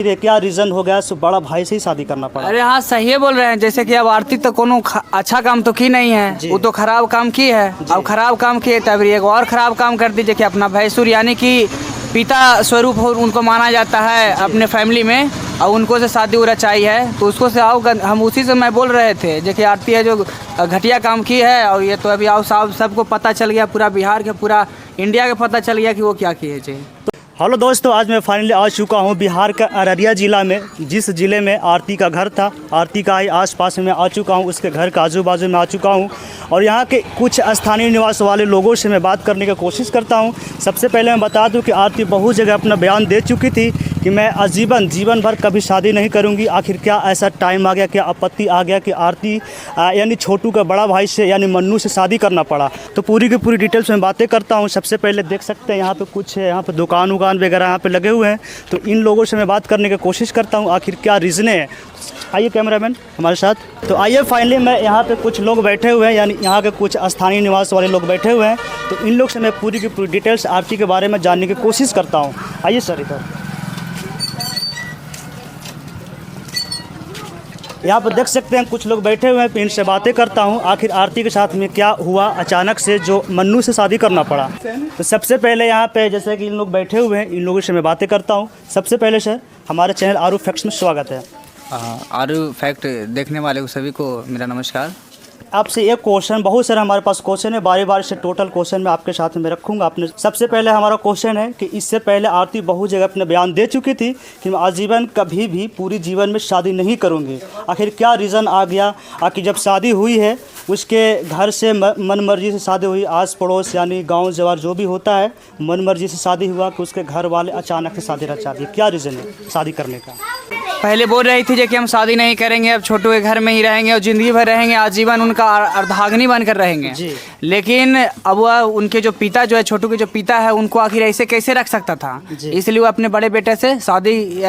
ये क्या रीजन हो गया, बड़ा भाई से ही शादी करना पड़ा? अरे हाँ, सही बोल रहे हैं। जैसे कि अब आरती तो कोनो अच्छा काम तो की नहीं है, वो तो खराब काम की है। अब खराब काम किए तब एक और खराब काम कर दीजिए कि अपना भैंसुर यानी कि पिता स्वरूप उनको माना जाता है अपने फैमिली में, और उनको से शादी हो रचाई है तो उसको से आओ। हम उसी से मैं बोल रहे थे जो कि आरती है जो घटिया काम की है, और ये तो अभी आओ साहब सबको पता चल गया, पूरा बिहार के पूरा इंडिया के पता चल गया कि वो क्या किए थे। हेलो दोस्तों, आज मैं फाइनली आ चुका हूँ बिहार का अररिया ज़िला में, जिस ज़िले में आरती का घर था। आरती का ही आसपास में आ चुका हूँ, उसके घर के आजू बाजू में आ चुका हूँ, और यहाँ के कुछ स्थानीय निवास वाले लोगों से मैं बात करने की कोशिश करता हूँ। सबसे पहले मैं बता दूँ कि आरती बहुत जगह अपना बयान दे चुकी थी कि मैं आजीवन जीवन भर कभी शादी नहीं करूँगी। आखिर क्या ऐसा टाइम आ गया, क्या आपत्ति आ गया कि आरती यानी छोटू का बड़ा भाई से यानी मन्नू से शादी करना पड़ा? तो पूरी की पूरी डिटेल्स में बातें करता हूँ। सबसे पहले देख सकते हैं यहाँ पे कुछ यहाँ पे दुकान वगैरह यहाँ पे लगे हुए हैं, तो इन लोगों से मैं बात करने की कोशिश करता हूँ आखिर क्या रीज़न है। आइए कैमरामैन हमारे साथ। तो आइए फाइनली मैं यहाँ पे कुछ लोग बैठे हुए हैं, यानी यहाँ के कुछ स्थानीय निवास वाले लोग बैठे हुए हैं, तो इन लोग से मैं पूरी की पूरी डिटेल्स आरती के बारे में जानने की कोशिश करता हूँ। आइए सर इधर। यहाँ पर देख सकते हैं कुछ लोग बैठे हुए हैं, इनसे बातें करता हूँ आखिर आरती के साथ में क्या हुआ अचानक से जो मन्नू से शादी करना पड़ा। तो सबसे पहले यहाँ पे जैसे कि इन लोग बैठे हुए हैं, इन लोगों से मैं बातें करता हूँ। सबसे पहले सर, हमारे चैनल आरू फैक्ट्स में स्वागत है। आरू फैक्ट देखने वाले सभी को मेरा नमस्कार। आपसे एक क्वेश्चन, बहुत सारे हमारे पास क्वेश्चन है, बारी बारी से टोटल क्वेश्चन मैं आपके साथ में रखूंगा। आपने सबसे पहले हमारा क्वेश्चन है कि इससे पहले आरती बहुत जगह अपने बयान दे चुकी थी कि मैं आजीवन कभी भी पूरी जीवन में शादी नहीं करूंगी। आखिर क्या रीज़न आ गया? आखिर जब शादी हुई है उसके घर से मन मर्जी से शादी हुई, आस पड़ोस यानी गाँव जवार जो भी होता है मन मर्जी से शादी हुआ कि उसके घर वाले अचानक से शादी रचा दी? क्या रीज़न है शादी करने का? पहले बोल रही थी कि हम शादी नहीं करेंगे, अब छोटू के घर में ही रहेंगे और ज़िंदगी भर रहेंगे, आजीवन उनका अर्धांगिनी बनकर रहेंगे जी। लेकिन अब वह उनके जो पिता जो है, छोटू के जो पिता है, उनको आखिर ऐसे कैसे रख सकता था, इसलिए वो अपने बड़े बेटे से शादी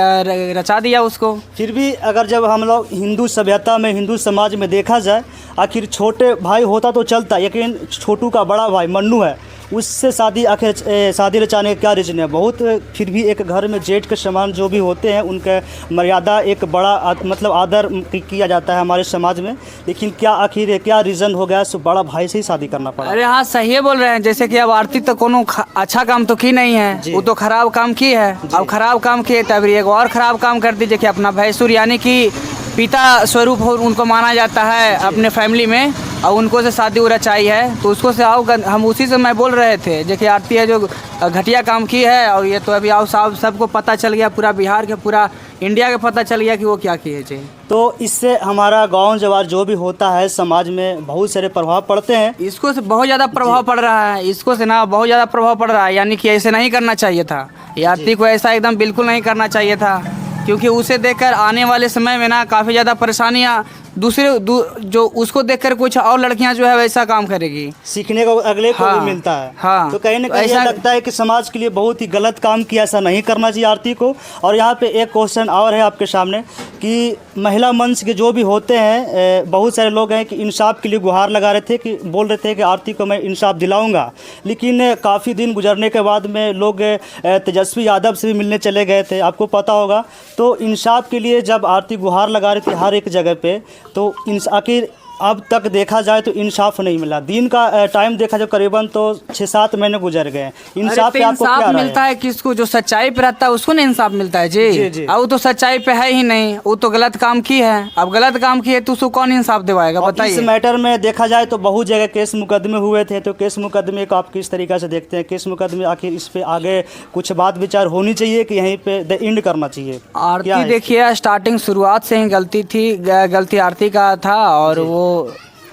रचा दिया उसको। फिर भी अगर जब हम लोग हिंदू सभ्यता में, हिंदू समाज में देखा जाए, आखिर छोटे भाई होता तो चलता, लेकिन छोटू का बड़ा भाई मन्नू है, उससे शादी आखिर शादी रचाने का क्या रीज़न है? बहुत फिर भी एक घर में जेठ के समान जो भी होते हैं उनके मर्यादा एक बड़ा मतलब आदर किया जाता है हमारे समाज में, लेकिन क्या आखिर क्या रीज़न हो गया बड़ा भाई से ही शादी करना पड़ा? अरे हाँ, सही बोल रहे हैं। जैसे कि अब आरती तो कोनो अच्छा काम तो की नहीं है, वो तो खराब काम की है। अब खराब काम किए तब एक और खराब काम कर दीजिए कि अपना भैंसुर यानी कि पिता स्वरूप उनको माना जाता है अपने फैमिली में, और उनको से शादी हो रचाई है तो उसको से आओ। हम उसी से मैं बोल रहे थे जो कि आरती है जो घटिया काम की है, और ये तो अभी आओ साहब सबको पता चल गया, पूरा बिहार के पूरा इंडिया के पता चल गया कि वो क्या किए थे। तो इससे हमारा गांव जवार जो भी होता है समाज में बहुत सारे प्रभाव पड़ते हैं। इसको से बहुत ज़्यादा प्रभाव पड़ रहा है, इसको से ना बहुत ज़्यादा प्रभाव पड़ रहा है, यानी कि ऐसे नहीं करना चाहिए था। ये आरती को ऐसा एकदम बिल्कुल नहीं करना चाहिए था, क्योंकि उसे देखकर आने वाले समय में ना काफ़ी ज़्यादा परेशानियाँ जो उसको देखकर कुछ और लड़कियां जो है वैसा काम करेगी, सीखने को अगले को भी मिलता है। हाँ, तो कहीं ना कहीं ऐसा लगता है कि समाज के लिए बहुत ही गलत काम किया, ऐसा नहीं करना चाहिए आरती को। और यहाँ पे एक क्वेश्चन और है आपके सामने कि महिला मंच के जो भी होते हैं, बहुत सारे लोग हैं कि इंसाफ के लिए गुहार लगा रहे थे, कि बोल रहे थे कि आरती को मैं इंसाफ दिलाऊंगा, लेकिन काफ़ी दिन गुजरने के बाद में लोग तेजस्वी यादव से भी मिलने चले गए थे, आपको पता होगा। तो इंसाफ के लिए जब आरती गुहार लगा रही थी हर एक जगह पे, तो आखिर अब तक देखा जाए तो इंसाफ नहीं मिला। दिन का टाइम देखा जाए करीबन तो 6-7 महीने गुजर गए। इंसाफ पे आपको क्या मिलता है? किसको? जो सच्चाई पे रहता है उसको नहीं इंसाफ मिलता है जी। अब तो सच्चाई पे है ही नहीं, वो तो गलत काम की है। अब गलत काम की है तो उसको कौन इंसाफ दिवाएगा, बताइए। इस मैटर में देखा जाए तो बहुत जगह केस मुकदमे हुए थे, तो केस मुकदमे को आप किस तरीके से देखते हैं? केस मुकदमे आखिर इस पे आगे कुछ बात विचार होनी चाहिए कि यहीं पे द एंड करना चाहिए? आरती देखिए स्टार्टिंग शुरुआत से ही गलती थी, गलती आरती का था, और वो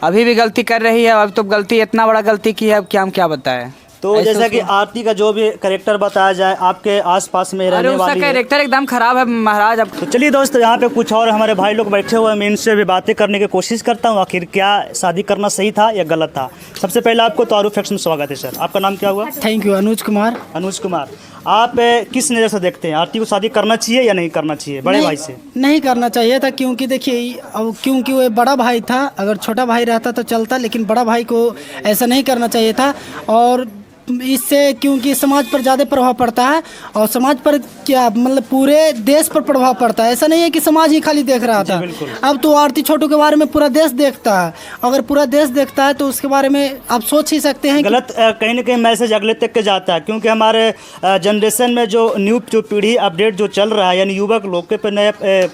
अभी भी गलती कर रही है। अब तो गलती इतना बड़ा गलती की है, अब क्या हम क्या बताएं। तो जैसा कि आरती का जो भी कैरेक्टर बताया जाए, आपके आसपास में रहने वाली कैरेक्टर एकदम खराब है महाराज। अब तो चलिए दोस्तों, यहाँ पे कुछ और हमारे भाई लोग बैठे हुए हैं, मैं इनसे भी बातें करने की कोशिश करता हूँ आखिर क्या शादी करना सही था या गलत था। सबसे पहले आपको तो आरू फैक्ट्स में स्वागत है सर। आपका नाम क्या हुआ? Thank you, Anuj Kumar. अनुज कुमार, आप किस नज़र से देखते हैं आरती को शादी करना चाहिए या नहीं करना चाहिए बड़े भाई से? नहीं करना चाहिए था, क्योंकि देखिए अब क्योंकि वो बड़ा भाई था, अगर छोटा भाई रहता तो चलता, लेकिन बड़ा भाई को ऐसा नहीं करना चाहिए था। और इससे क्योंकि समाज पर ज़्यादा प्रभाव पड़ता है और समाज पर क्या मतलब पूरे देश पर प्रभाव पड़ता है। ऐसा नहीं है कि समाज ही खाली देख रहा था, अब तो आरती छोटू के बारे में पूरा देश देखता है। अगर पूरा देश देखता है तो उसके बारे में आप सोच ही सकते हैं गलत कहीं ना कहीं मैसेज अगले तक के जाता है, क्योंकि हमारे जनरेशन में जो न्यू जो पीढ़ी अपडेट जो चल रहा है, यानी युवक लोग के पर नया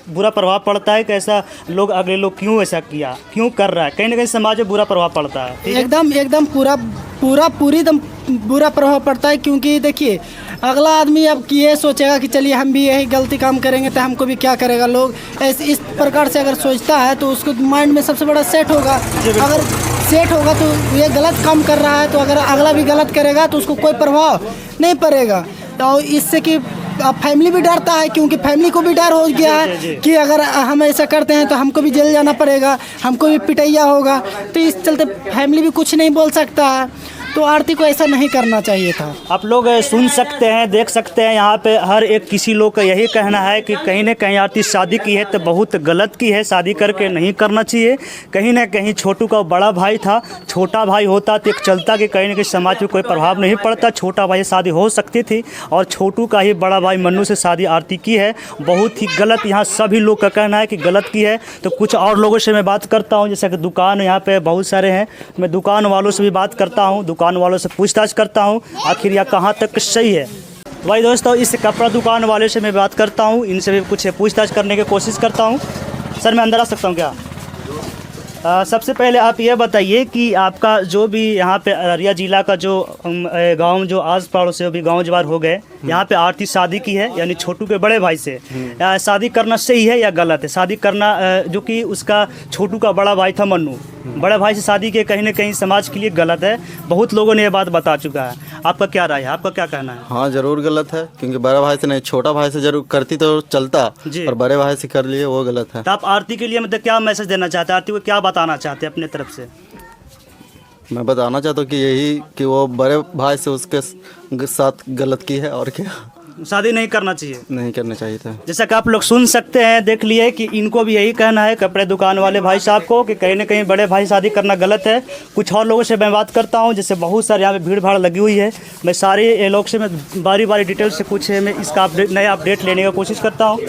बुरा प्रभाव पड़ता है कि ऐसा लोग अगले लोग क्यों ऐसा किया, क्यों कर रहा है, कहीं ना कहीं समाज में बुरा प्रभाव पड़ता है। एकदम पूरी एकदम बुरा प्रभाव पड़ता है। क्योंकि देखिए अगला आदमी अब ये सोचेगा कि चलिए हम भी यही गलती काम करेंगे तो हमको भी क्या करेगा लोग, ऐसे इस प्रकार से अगर सोचता है तो उसको माइंड में सबसे बड़ा सेट होगा। अगर सेट होगा तो ये गलत काम कर रहा है तो अगर अगला भी गलत करेगा तो उसको कोई प्रभाव नहीं पड़ेगा। तो इससे कि अब फैमिली भी डरता है, क्योंकि फैमिली को भी डर हो गया है कि अगर हम ऐसा करते हैं तो हमको भी जेल जाना पड़ेगा, हमको भी पिटैया होगा। तो इस चलते फैमिली भी कुछ नहीं बोल सकता है। तो आरती को ऐसा नहीं करना चाहिए था। आप लोग सुन सकते हैं, देख सकते हैं, यहाँ पे हर एक किसी लोग का यही कहना है कि कहीं ना कहीं आरती शादी की है तो बहुत गलत की है, शादी करके नहीं करना चाहिए। कहीं ना कहीं छोटू का बड़ा भाई था, छोटा भाई होता तो एक चलता कि कहीं ना कहीं समाज में कोई प्रभाव नहीं पड़ता, छोटा भाई शादी हो सकती थी, और छोटू का ही बड़ा भाई मन्नू से शादी आरती की है, बहुत ही गलत। यहाँ सभी लोग का कहना है कि गलत की है। तो कुछ और लोगों से मैं बात करता हूँ, जैसे कि दुकान यहाँ पे बहुत सारे हैं, मैं दुकान वालों से भी बात करता हूँ, दुकान वालों से पूछताछ करता हूँ आखिर यह कहाँ तक सही है। भाई दोस्तों, इस कपड़ा दुकान वाले से मैं बात करता हूँ, इनसे भी कुछ पूछताछ करने की कोशिश करता हूँ। सर, मैं अंदर आ सकता हूँ क्या? सबसे पहले आप ये बताइए कि आपका जो भी यहाँ पे अररिया जिला का जो गांव जो आस पड़ोस से भी गांव जवार हो गए, यहाँ पे आरती शादी की है, यानी छोटू के बड़े भाई से। शादी करना सही है या गलत है? शादी करना जो कि उसका छोटू का बड़ा भाई था मन्नू, बड़े भाई से शादी के कहीं ना कहीं समाज के लिए गलत है। बहुत लोगों ने ये बात बता चुका है, आपका क्या राय है, आपका क्या कहना है? हाँ, जरूर गलत है, क्योंकि बड़ा भाई से नहीं छोटा भाई से जरूर करती तो चलता, और बड़े भाई से कर लिए वो गलत है। तो आप आरती के लिए मतलब क्या मैसेज देना चाहते हैं, आरती को क्या बताना चाहते हैं अपने तरफ से? मैं बताना चाहता हूँ कि यही कि वो बड़े भाई से उसके साथ गलत की है, और क्या शादी नहीं करना चाहिए, नहीं करना चाहिए था। जैसा कि आप लोग सुन सकते हैं, देख लिए कि इनको भी यही कहना है कपड़े दुकान वाले भाई साहब को कि कहीं ना कहीं बड़े भाई शादी करना गलत है। कुछ और लोगों से मैं बात करता हूं, जैसे बहुत सारे यहाँ पे भीड़ भाड़ लगी हुई है, मैं सारे लोग से मैं बारी बारी डिटेल से कुछ मैं इसका नया अपडेट लेने की कोशिश करता हूँ।